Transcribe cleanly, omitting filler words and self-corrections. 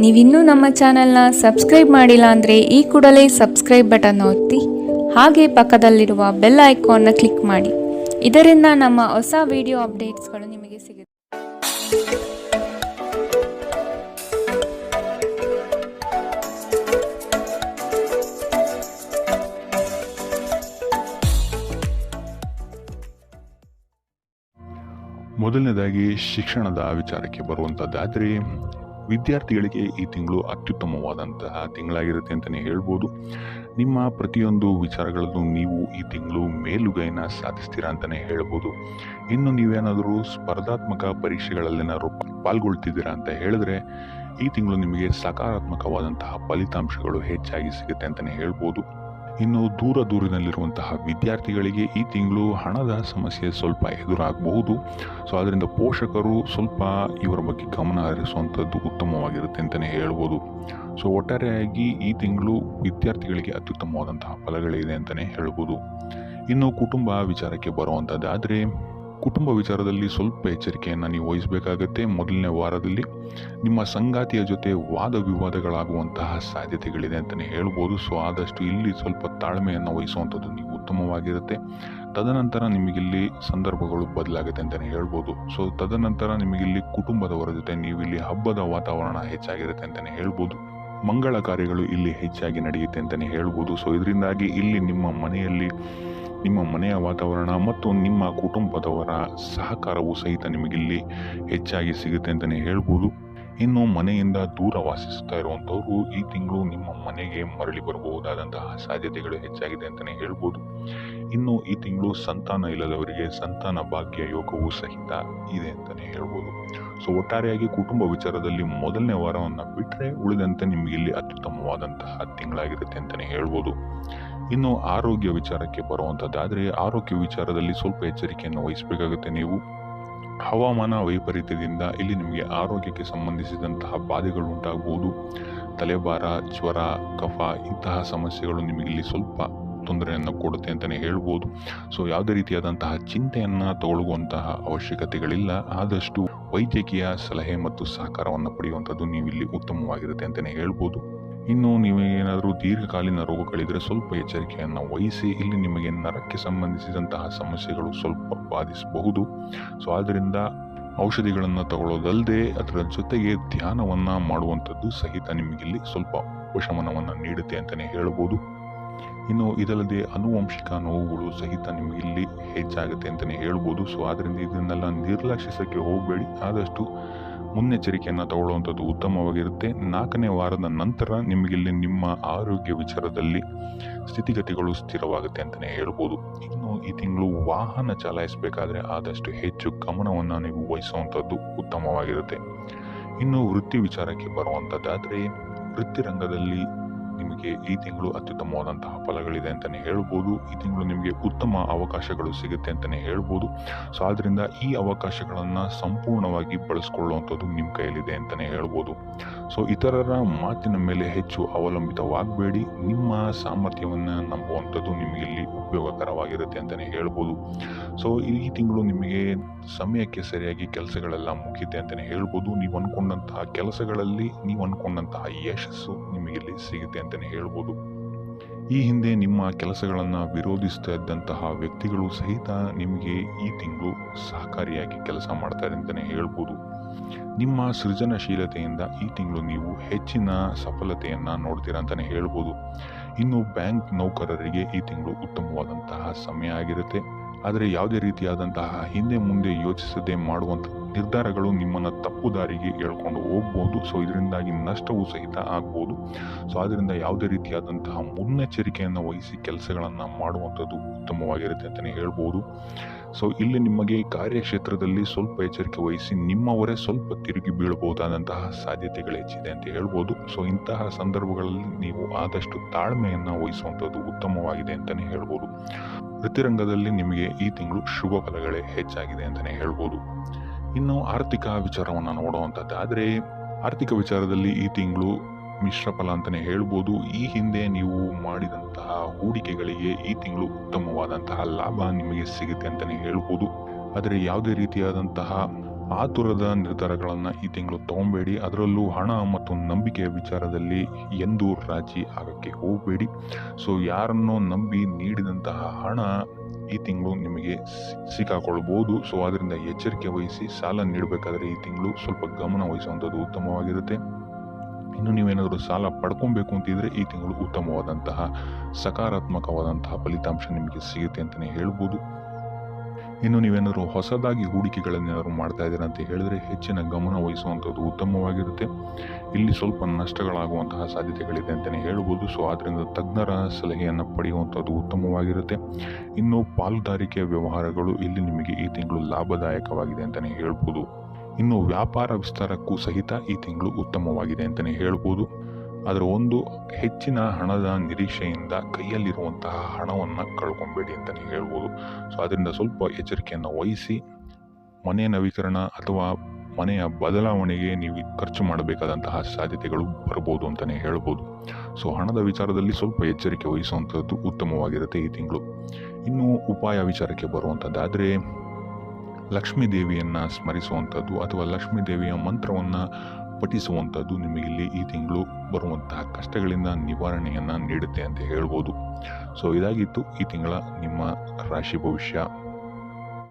ನೀವಿನ್ನೂ ನಮ್ಮ ಚಾನೆಲ್ನ ಸಬ್ಸ್ಕ್ರೈಬ್ ಮಾಡಿಲ್ಲ ಅಂದರೆ ಈ ಕೂಡಲೇ ಸಬ್ಸ್ಕ್ರೈಬ್ ಬಟನ್ ಒತ್ತಿ ಹಾಗೆ ಪಕ್ಕದಲ್ಲಿರುವ ಬೆಲ್ ಐಕಾನ್ನ ಕ್ಲಿಕ್ ಮಾಡಿ. ಇದರಿಂದ ನಮ್ಮ ಹೊಸ ವಿಡಿಯೋ ಅಪ್ಡೇಟ್ಸ್ಗಳು ನಿಮಗೆ ಸಿಗುತ್ತೆ. ಮೊದಲನೇದಾಗಿ ಶಿಕ್ಷಣದ ವಿಚಾರಕ್ಕೆ ಬರುವಂಥದ್ದಾದರೆ ವಿದ್ಯಾರ್ಥಿಗಳಿಗೆ ಈ ತಿಂಗಳು ಅತ್ಯುತ್ತಮವಾದಂತಹ ತಿಂಗಳಾಗಿರುತ್ತೆ ಅಂತಲೇ ಹೇಳ್ಬೋದು. ನಿಮ್ಮ ಪ್ರತಿಯೊಂದು ವಿಚಾರಗಳಲ್ಲೂ ನೀವು ಈ ತಿಂಗಳು ಮೇಲುಗೈನ ಸಾಧಿಸ್ತೀರಾ ಅಂತಲೇ ಹೇಳ್ಬೋದು. ಇನ್ನು ನೀವೇನಾದರೂ ಸ್ಪರ್ಧಾತ್ಮಕ ಪರೀಕ್ಷೆಗಳಲ್ಲೇನಾದ್ರು ಪಾಲ್ಗೊಳ್ತಿದ್ದೀರಾ ಅಂತ ಹೇಳಿದ್ರೆ ಈ ತಿಂಗಳು ನಿಮಗೆ ಸಕಾರಾತ್ಮಕವಾದಂತಹ ಫಲಿತಾಂಶಗಳು ಹೆಚ್ಚಾಗಿ ಸಿಗುತ್ತೆ ಅಂತಲೇ ಹೇಳ್ಬೋದು. ಇನ್ನು ದೂರದಲ್ಲಿರುವಂತಹ ವಿದ್ಯಾರ್ಥಿಗಳಿಗೆ ಈ ತಿಂಗಳು ಹಣದ ಸಮಸ್ಯೆ ಸ್ವಲ್ಪ ಎದುರಾಗಬಹುದು. ಸೊ ಅದರಿಂದ ಪೋಷಕರು ಸ್ವಲ್ಪ ಇವರ ಬಗ್ಗೆ ಗಮನ ಹರಿಸುವಂಥದ್ದು ಉತ್ತಮವಾಗಿರುತ್ತೆ ಅಂತಲೇ ಹೇಳ್ಬೋದು. ಸೊ ಒಟ್ಟಾರೆಯಾಗಿ ಈ ತಿಂಗಳು ವಿದ್ಯಾರ್ಥಿಗಳಿಗೆ ಅತ್ಯುತ್ತಮವಾದಂತಹ ಫಲಗಳಿದೆ ಅಂತಲೇ ಹೇಳ್ಬೋದು. ಇನ್ನು ಕುಟುಂಬ ವಿಚಾರಕ್ಕೆ ಬರುವಂಥದ್ದಾದರೆ ಕುಟುಂಬ ವಿಚಾರದಲ್ಲಿ ಸ್ವಲ್ಪ ಎಚ್ಚರಿಕೆಯನ್ನು ನೀವು ವಹಿಸಬೇಕಾಗತ್ತೆ. ಮೊದಲನೇ ವಾರದಲ್ಲಿ ನಿಮ್ಮ ಸಂಗಾತಿಯ ಜೊತೆ ವಾದ ವಿವಾದಗಳಾಗುವಂತಹ ಸಾಧ್ಯತೆಗಳಿದೆ ಅಂತಲೇ ಹೇಳ್ಬೋದು. ಸೊ ಆದಷ್ಟು ಇಲ್ಲಿ ಸ್ವಲ್ಪ ತಾಳ್ಮೆಯನ್ನು ವಹಿಸುವಂಥದ್ದು ನೀವು ಉತ್ತಮವಾಗಿರುತ್ತೆ. ತದನಂತರ ನಿಮಗಿಲ್ಲಿ ಸಂದರ್ಭಗಳು ಬದಲಾಗುತ್ತೆ ಅಂತಲೇ ಹೇಳ್ಬೋದು. ಸೊ ತದನಂತರ ನಿಮಗಿಲ್ಲಿ ಕುಟುಂಬದವರ ಜೊತೆ ನೀವು ಇಲ್ಲಿ ಹಬ್ಬದ ವಾತಾವರಣ ಹೆಚ್ಚಾಗಿರುತ್ತೆ ಅಂತಲೇ ಹೇಳ್ಬೋದು. ಮಂಗಳ ಕಾರ್ಯಗಳು ಇಲ್ಲಿ ಹೆಚ್ಚಾಗಿ ನಡೆಯುತ್ತೆ ಅಂತಲೇ ಹೇಳ್ಬೋದು. ಸೊ ಇದರಿಂದಾಗಿ ಇಲ್ಲಿ ನಿಮ್ಮ ಮನೆಯ ವಾತಾವರಣ ಮತ್ತು ನಿಮ್ಮ ಕುಟುಂಬದವರ ಸಹಕಾರವು ಸಹಿತ ನಿಮಗಿಲ್ಲಿ ಹೆಚ್ಚಾಗಿ ಸಿಗುತ್ತೆ ಅಂತಲೇ ಹೇಳ್ಬೋದು. ಇನ್ನು ಮನೆಯಿಂದ ದೂರ ವಾಸಿಸುತ್ತಾ ಇರುವಂಥವರು ಈ ತಿಂಗಳು ನಿಮ್ಮ ಮನೆಗೆ ಮರಳಿ ಬರಬಹುದಾದಂತಹ ಸಾಧ್ಯತೆಗಳು ಹೆಚ್ಚಾಗಿದೆ ಅಂತಲೇ ಹೇಳ್ಬೋದು. ಇನ್ನು ಈ ತಿಂಗಳು ಸಂತಾನ ಇಲ್ಲದವರಿಗೆ ಸಂತಾನ ಭಾಗ್ಯ ಯೋಗವೂ ಸಹಿತ ಇದೆ ಅಂತಲೇ ಹೇಳ್ಬೋದು. ಸೊ ಒಟ್ಟಾರೆಯಾಗಿ ಕುಟುಂಬ ವಿಚಾರದಲ್ಲಿ ಮೊದಲನೇ ವಾರವನ್ನು ಬಿಟ್ಟರೆ ಉಳಿದಂತೆ ನಿಮಗಿಲ್ಲಿ ಅತ್ಯುತ್ತಮವಾದಂತಹ ತಿಂಗಳಾಗಿರುತ್ತೆ ಅಂತಲೇ ಹೇಳ್ಬೋದು. ಇನ್ನು ಆರೋಗ್ಯ ವಿಚಾರಕ್ಕೆ ಬರುವಂಥದ್ದಾದರೆ ಆರೋಗ್ಯ ವಿಚಾರದಲ್ಲಿ ಸ್ವಲ್ಪ ಎಚ್ಚರಿಕೆಯನ್ನು ವಹಿಸಬೇಕಾಗುತ್ತೆ ನೀವು. ಹವಾಮಾನ ವೈಪರೀತ್ಯದಿಂದ ಇಲ್ಲಿ ನಿಮಗೆ ಆರೋಗ್ಯಕ್ಕೆ ಸಂಬಂಧಿಸಿದಂತಹ ಬಾಧೆಗಳು ಉಂಟಾಗಬಹುದು. ತಲೆಭಾರ, ಜ್ವರ, ಕಫ ಇಂತಹ ಸಮಸ್ಯೆಗಳು ನಿಮಗಿಲ್ಲಿ ಸ್ವಲ್ಪ ತೊಂದರೆಯನ್ನು ಕೊಡುತ್ತೆ ಅಂತಲೇ ಹೇಳ್ಬೋದು. ಸೊ ಯಾವುದೇ ರೀತಿಯಾದಂತಹ ಚಿಂತೆಯನ್ನು ತಗೊಳ್ಳುವಂತಹ ಅವಶ್ಯಕತೆಗಳಿಲ್ಲ. ಆದಷ್ಟು ವೈದ್ಯಕೀಯ ಸಲಹೆ ಮತ್ತು ಸಹಕಾರವನ್ನು ಪಡೆಯುವಂಥದ್ದು ನೀವಿಲ್ಲಿ ಉತ್ತಮವಾಗಿರುತ್ತೆ ಅಂತಲೇ ಹೇಳ್ಬೋದು. ಇನ್ನು ನೀವೇನಾದರೂ ದೀರ್ಘಕಾಲೀನ ರೋಗಗಳಿದ್ರೆ ಸ್ವಲ್ಪ ಎಚ್ಚರಿಕೆಯನ್ನು ವಹಿಸಿ. ಇಲ್ಲಿ ನಿಮಗೆ ನರಕ್ಕೆ ಸಂಬಂಧಿಸಿದಂತಹ ಸಮಸ್ಯೆಗಳು ಸ್ವಲ್ಪ ಬಾಧಿಸಬಹುದು. ಸೊ ಆದ್ದರಿಂದ ಔಷಧಿಗಳನ್ನು ತಗೊಳ್ಳೋದಲ್ಲದೆ ಅದರ ಜೊತೆಗೆ ಧ್ಯಾನವನ್ನು ಮಾಡುವಂಥದ್ದು ಸಹಿತ ನಿಮಗಿಲ್ಲಿ ಸ್ವಲ್ಪ ಉಪಶಮನವನ್ನು ನೀಡುತ್ತೆ ಅಂತಲೇ ಹೇಳ್ಬೋದು. ಇನ್ನು ಇದಲ್ಲದೆ ಆನುವಂಶಿಕ ನೋವುಗಳು ಸಹಿತ ನಿಮಗಿಲ್ಲಿ ಹೆಚ್ಚಾಗುತ್ತೆ ಅಂತಲೇ ಹೇಳ್ಬೋದು. ಸೊ ಆದ್ದರಿಂದ ಇದನ್ನೆಲ್ಲ ನಿರ್ಲಕ್ಷಿಸಕ್ಕೆ ಹೋಗಬೇಡಿ. ಆದಷ್ಟು ಮುನ್ನೆಚ್ಚರಿಕೆಯನ್ನು ತಗೊಳ್ಳುವಂಥದ್ದು ಉತ್ತಮವಾಗಿರುತ್ತೆ. 4ನೇ ವಾರದ ನಂತರ ನಿಮಗಿಲ್ಲಿ ನಿಮ್ಮ ಆರೋಗ್ಯ ವಿಚಾರದಲ್ಲಿ ಸ್ಥಿತಿಗತಿಗಳು ಸ್ಥಿರವಾಗುತ್ತೆ ಅಂತಲೇ ಹೇಳ್ಬೋದು. ಇನ್ನು ಈ ತಿಂಗಳು ವಾಹನ ಚಲಾಯಿಸಬೇಕಾದ್ರೆ ಆದಷ್ಟು ಹೆಚ್ಚು ಗಮನವನ್ನು ನೀವು ವಹಿಸುವಂಥದ್ದು ಉತ್ತಮವಾಗಿರುತ್ತೆ. ಇನ್ನು ವೃತ್ತಿ ವಿಚಾರಕ್ಕೆ ಬರುವಂಥದ್ದಾದರೆ ವೃತ್ತಿ ರಂಗದಲ್ಲಿ ನಿಮಗೆ ಈ ತಿಂಗಳು ಅತ್ಯುತ್ತಮವಾದಂತಹ ಫಲಗಳಿದೆ ಅಂತಲೇ ಹೇಳ್ಬೋದು. ಈ ತಿಂಗಳು ನಿಮಗೆ ಉತ್ತಮ ಅವಕಾಶಗಳು ಸಿಗುತ್ತೆ ಅಂತಲೇ ಹೇಳ್ಬೋದು. ಸೊ ಆದ್ದರಿಂದ ಈ ಅವಕಾಶಗಳನ್ನು ಸಂಪೂರ್ಣವಾಗಿ ಬಳಸ್ಕೊಳ್ಳುವಂಥದ್ದು ನಿಮ್ಮ ಕೈಯಲ್ಲಿದೆ ಅಂತಲೇ ಹೇಳ್ಬೋದು. ಸೊ ಇತರರ ಮಾತಿನ ಮೇಲೆ ಹೆಚ್ಚು ಅವಲಂಬಿತವಾಗಬೇಡಿ. ನಿಮ್ಮ ಸಾಮರ್ಥ್ಯವನ್ನು ನಂಬುವಂಥದ್ದು ನಿಮಗಿಲ್ಲಿ ಉಪಯೋಗಕರವಾಗಿರುತ್ತೆ ಅಂತಲೇ ಹೇಳ್ಬೋದು. ಸೊ ಈ ತಿಂಗಳು ನಿಮಗೆ ಸಮಯಕ್ಕೆ ಸರಿಯಾಗಿ ಕೆಲಸಗಳೆಲ್ಲ ಮುಗಿಯುತ್ತೆ ಅಂತಲೇ ಹೇಳ್ಬೋದು. ನೀವು ಅಂದ್ಕೊಂಡಂತಹ ಕೆಲಸಗಳಲ್ಲಿ ನೀವು ಅಂದ್ಕೊಂಡಂತಹ ಯಶಸ್ಸು ನಿಮಗಿಲ್ಲಿ ಸಿಗುತ್ತೆ ಅಂತಲೇ ಹೇಳ್ಬೋದು. ಈ ಹಿಂದೆ ನಿಮ್ಮ ಕೆಲಸಗಳನ್ನು ವಿರೋಧಿಸ್ತಾ ಇದ್ದಂತಹ ವ್ಯಕ್ತಿಗಳು ಸಹಿತ ನಿಮಗೆ ಈ ತಿಂಗಳು ಸಹಕಾರಿಯಾಗಿ ಕೆಲಸ ಮಾಡ್ತಾರೆ ಅಂತಲೇ ಹೇಳ್ಬೋದು. ನಿಮ್ಮ ಸೃಜನಶೀಲತೆಯಿಂದ ಈ ತಿಂಗಳು ನೀವು ಹೆಚ್ಚಿನ ಸಫಲತೆಯನ್ನು ನೋಡ್ತೀರಾ ಅಂತಲೇ ಹೇಳ್ಬೋದು. ಇನ್ನು ಬ್ಯಾಂಕ್ ನೌಕರರಿಗೆ ಈ ತಿಂಗಳು ಉತ್ತಮವಾದಂತಹ ಸಮಯ ಆಗಿರುತ್ತೆ. ಆದರೆ ಯಾವುದೇ ರೀತಿಯಾದಂತಹ ಹಿಂದೆ ಮುಂದೆ ಯೋಚಿಸದೆ ಮಾಡುವಂಥ ನಿರ್ಧಾರಗಳು ನಿಮ್ಮನ್ನು ತಪ್ಪು ದಾರಿಗೆ ಎಳ್ಕೊಂಡು ಹೋಗ್ಬೋದು. ಸೊ ಇದರಿಂದಾಗಿ ನಷ್ಟವೂ ಸಹಿತ ಆಗ್ಬೋದು. ಸೊ ಆದ್ದರಿಂದ ಯಾವುದೇ ರೀತಿಯಾದಂತಹ ಮುನ್ನೆಚ್ಚರಿಕೆಯನ್ನು ವಹಿಸಿ ಕೆಲಸಗಳನ್ನು ಮಾಡುವಂಥದ್ದು ಉತ್ತಮವಾಗಿರುತ್ತೆ ಅಂತಲೇ ಹೇಳ್ಬೋದು. ಸೊ ಇಲ್ಲಿ ನಿಮಗೆ ಕಾರ್ಯಕ್ಷೇತ್ರದಲ್ಲಿ ಸ್ವಲ್ಪ ಎಚ್ಚರಿಕೆ ವಹಿಸಿ ನಿಮ್ಮವರೇ ಸ್ವಲ್ಪ ತಿರುಗಿ ಬೀಳಬಹುದಾದಂತಹ ಸಾಧ್ಯತೆಗಳು ಹೆಚ್ಚಿದೆ ಅಂತ ಹೇಳ್ಬೋದು. ಸೊ ಇಂತಹ ಸಂದರ್ಭಗಳಲ್ಲಿ ನೀವು ಆದಷ್ಟು ತಾಳ್ಮೆಯನ್ನು ವಹಿಸುವಂಥದ್ದು ಉತ್ತಮವಾಗಿದೆ ಅಂತಲೇ ಹೇಳ್ಬೋದು. ವೃತ್ತಿರಂಗದಲ್ಲಿ ನಿಮಗೆ ಈ ತಿಂಗಳು ಶುಭ ಫಲಗಳೇ ಹೆಚ್ಚಾಗಿದೆ ಅಂತಲೇ ಹೇಳ್ಬೋದು. ಇನ್ನು ಆರ್ಥಿಕ ವಿಚಾರವನ್ನು ನೋಡುವಂಥದ್ದಾದರೆ ಆರ್ಥಿಕ ವಿಚಾರದಲ್ಲಿ ಈ ತಿಂಗಳು ಮಿಶ್ರ ಫಲ ಅಂತಲೇ ಹೇಳ್ಬೋದು. ಈ ಹಿಂದೆ ನೀವು ಮಾಡಿದಂತಹ ಹೂಡಿಕೆಗಳಿಗೆ ಈ ತಿಂಗಳು ಉತ್ತಮವಾದಂತಹ ಲಾಭ ನಿಮಗೆ ಸಿಗುತ್ತೆ ಅಂತಲೇ ಹೇಳ್ಬೋದು. ಆದರೆ ಯಾವುದೇ ರೀತಿಯಾದಂತಹ ಆತುರದ ನಿರ್ಧಾರಗಳನ್ನು ಈ ತಿಂಗಳು ತಗೊಬೇಡಿ. ಅದರಲ್ಲೂ ಹಣ ಮತ್ತು ನಂಬಿಕೆಯ ವಿಚಾರದಲ್ಲಿ ಎಂದೂ ರಾಜಿ ಆಗಕ್ಕೆ ಹೋಗಬೇಡಿ. ಸೊ ಯಾರನ್ನೋ ನಂಬಿ ನೀಡಿದಂತಹ ಹಣ ಈ ತಿಂಗಳು ನಿಮಗೆ ಸಿಕ್ಕಾಕೊಳ್ಬೋದು. ಸೊ ಅದರಿಂದ ಎಚ್ಚರಿಕೆ ವಹಿಸಿ. ಸಾಲ ನೀಡಬೇಕಾದ್ರೆ ಈ ತಿಂಗಳು ಸ್ವಲ್ಪ ಗಮನ ವಹಿಸುವಂಥದ್ದು ಉತ್ತಮವಾಗಿರುತ್ತೆ. ಇನ್ನು ನೀವೇನಾದರೂ ಸಾಲ ಪಡ್ಕೊಬೇಕು ಅಂತಿದ್ರೆ ಈ ತಿಂಗಳು ಉತ್ತಮವಾದಂತಹ ಸಕಾರಾತ್ಮಕವಾದಂತಹ ಫಲಿತಾಂಶ ನಿಮಗೆ ಸಿಗುತ್ತೆ ಅಂತಲೇ ಹೇಳ್ಬೋದು. ಇನ್ನು ನೀವೇನಾದರೂ ಹೊಸದಾಗಿ ಹೂಡಿಕೆಗಳನ್ನೇನಾದ್ರು ಮಾಡ್ತಾ ಇದ್ದೀರಾ ಅಂತ ಹೇಳಿದ್ರೆ ಹೆಚ್ಚಿನ ಗಮನ ವಹಿಸುವಂಥದ್ದು ಉತ್ತಮವಾಗಿರುತ್ತೆ. ಇಲ್ಲಿ ಸ್ವಲ್ಪ ನಷ್ಟಗಳಾಗುವಂತಹ ಸಾಧ್ಯತೆಗಳಿದೆ ಅಂತಲೇ ಹೇಳ್ಬೋದು. ಸೊ ಆದ್ದರಿಂದ ತಜ್ಞರ ಸಲಹೆಯನ್ನು ಪಡೆಯುವಂಥದ್ದು ಉತ್ತಮವಾಗಿರುತ್ತೆ. ಇನ್ನು ಪಾಲುದಾರಿಕೆ ವ್ಯವಹಾರಗಳು ಇಲ್ಲಿ ನಿಮಗೆ ಈ ತಿಂಗಳು ಲಾಭದಾಯಕವಾಗಿದೆ ಅಂತಲೇ ಹೇಳ್ಬೋದು. ಇನ್ನು ವ್ಯಾಪಾರ ವಿಸ್ತಾರಕ್ಕೂ ಸಹಿತ ಈ ತಿಂಗಳು ಉತ್ತಮವಾಗಿದೆ ಅಂತಲೇ ಹೇಳ್ಬೋದು. ಅದರ ಒಂದು ಹೆಚ್ಚಿನ ಹಣದ ನಿರೀಕ್ಷೆಯಿಂದ ಕೈಯಲ್ಲಿರುವಂತಹ ಹಣವನ್ನು ಕಳ್ಕೊಬೇಡಿ ಅಂತಲೇ ಹೇಳ್ಬೋದು. ಸೊ ಅದರಿಂದ ಸ್ವಲ್ಪ ಎಚ್ಚರಿಕೆಯನ್ನು ವಹಿಸಿ. ಮನೆ ನವೀಕರಣ ಅಥವಾ ಮನೆಯ ಬದಲಾವಣೆಗೆ ನೀವು ಖರ್ಚು ಮಾಡಬೇಕಾದಂತಹ ಸಾಧ್ಯತೆಗಳು ಬರ್ಬೋದು ಅಂತಲೇ ಹೇಳ್ಬೋದು. ಸೊ ಹಣದ ವಿಚಾರದಲ್ಲಿ ಸ್ವಲ್ಪ ಎಚ್ಚರಿಕೆ ವಹಿಸುವಂಥದ್ದು ಉತ್ತಮವಾಗಿರುತ್ತೆ ಈ ತಿಂಗಳು. ಇನ್ನು ಉಪಾಯ ವಿಚಾರಕ್ಕೆ ಬರುವಂಥದ್ದಾದರೆ ಲಕ್ಷ್ಮೀ ದೇವಿಯನ್ನು ಸ್ಮರಿಸುವಂಥದ್ದು ಅಥವಾ ಲಕ್ಷ್ಮೀ ದೇವಿಯ ಮಂತ್ರವನ್ನು ಪಠಿಸುವಂಥದ್ದು ನಿಮಗಿಲ್ಲಿ ಈ ತಿಂಗಳು ಬರುವಂತಹ ಕಷ್ಟಗಳಿಂದ ನಿವಾರಣೆಯನ್ನು ನೀಡುತ್ತೆ ಅಂತ ಹೇಳ್ಬೋದು. ಸೊ ಇದಾಗಿತ್ತು ಈ ತಿಂಗಳ ನಿಮ್ಮ ರಾಶಿ ಭವಿಷ್ಯ.